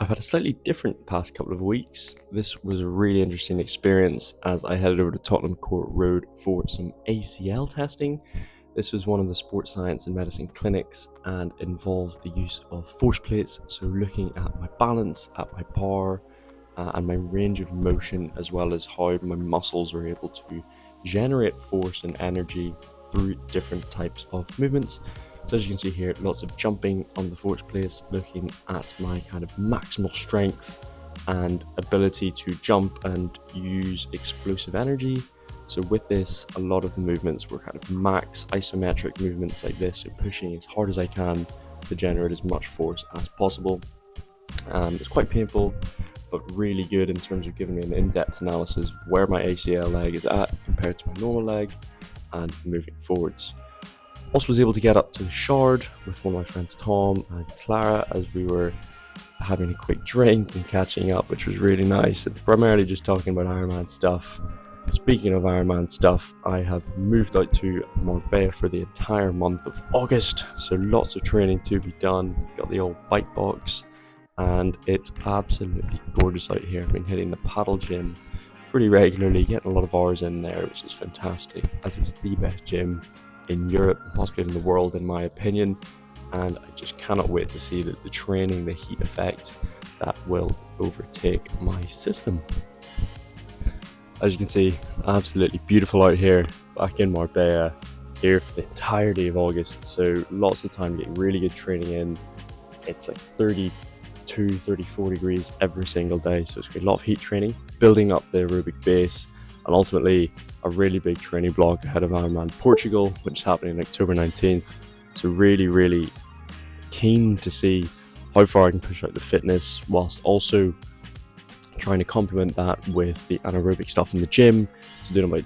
I've had a slightly different past couple of weeks. This was a really interesting experience as I headed over to Tottenham Court Road for some ACL testing. This was one of the sports science and medicine clinics and involved the use of force plates, so looking at my balance, at my power, and my range of motion, as well as how my muscles are able to generate force and energy through different types of movements. So as you can see here, lots of jumping on the force plates, looking at my kind of maximal strength and ability to jump and use explosive energy. So with this, a lot of the movements were kind of max isometric movements like this, so pushing as hard as I can to generate as much force as possible. It's quite painful, but really good in terms of giving me an in-depth analysis of where my ACL leg is at compared to my normal leg and moving forwards. Also was able to get up to the Shard with one of my friends Tom and Clara as we were having a quick drink and catching up, which was really nice, and primarily just talking about Ironman stuff. Speaking of Ironman stuff, I have moved out to Marbella for the entire month of August, so lots of training to be done. Got the old bike box, and it's absolutely gorgeous out here. I've been hitting the paddle gym pretty regularly, getting a lot of hours in there, which is fantastic, as it's the best gym in Europe, possibly in the world in my opinion, and I just cannot wait to see the training, the heat effect that will overtake my system. As you can see, absolutely beautiful out here, back in Marbella, here for the entirety of August, so lots of time getting really good training in. It's like 32, 34 degrees every single day, so it's got a lot of heat training, building up the aerobic base, and ultimately a really big training block ahead of Ironman Portugal, which is happening October 19th. So really keen to see how far I can push out the fitness whilst also trying to complement that with the anaerobic stuff in the gym. So doing about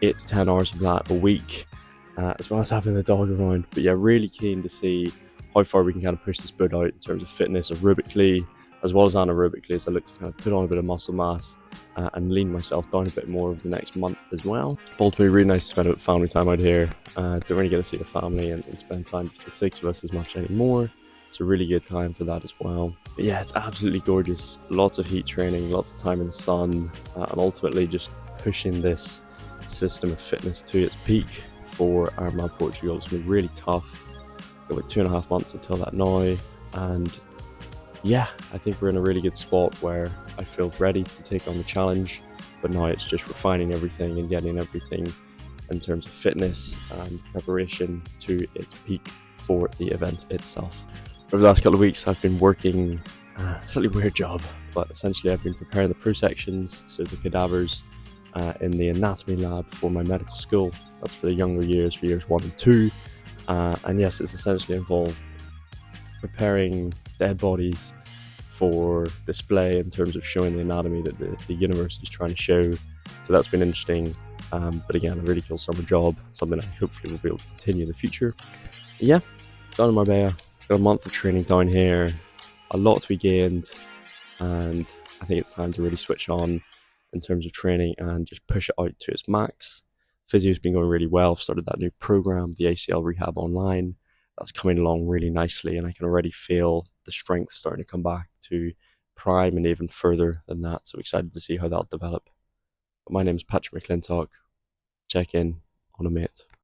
8 to 10 hours of that a week, as well as having the dog around. But yeah, really keen to see how far we can kind of push this boat out in terms of fitness aerobically, as well as anaerobically, as I look to kind of put on a bit of muscle mass and lean myself down a bit more over the next month as well. But ultimately, really nice to spend a bit of family time out here. Don't really get to see the family and spend time, just the six of us, as much anymore. It's a really good time for that as well. But yeah, it's absolutely gorgeous. Lots of heat training, lots of time in the sun, and ultimately just pushing this system of fitness to its peak for Ironman Portugal. It's been really tough. Got about 2.5 months until that now, and yeah, I think we're in a really good spot where I feel ready to take on the challenge, but now it's just refining everything and getting everything in terms of fitness and preparation to its peak for the event itself. Over the last couple of weeks, I've been working a slightly weird job, but essentially I've been preparing the pro-sections, so the cadavers, in the anatomy lab for my medical school. That's for the younger years, for years 1 and 2. And yes, it's essentially involved preparing dead bodies for display in terms of showing the anatomy that the university is trying to show. So that's been interesting. But again, a really cool summer job, something I hopefully will be able to continue in the future. But yeah, down in Marbella, got a month of training down here, a lot to be gained, and I think it's time to really switch on in terms of training and just push it out to its max. Physio's been going really well. I've started that new program, the ACL Rehab Online. That's coming along really nicely, and I can already feel the strength starting to come back to prime and even further than that. So excited to see how that'll develop. But my name is Patrick McClintock. Check in on a mate.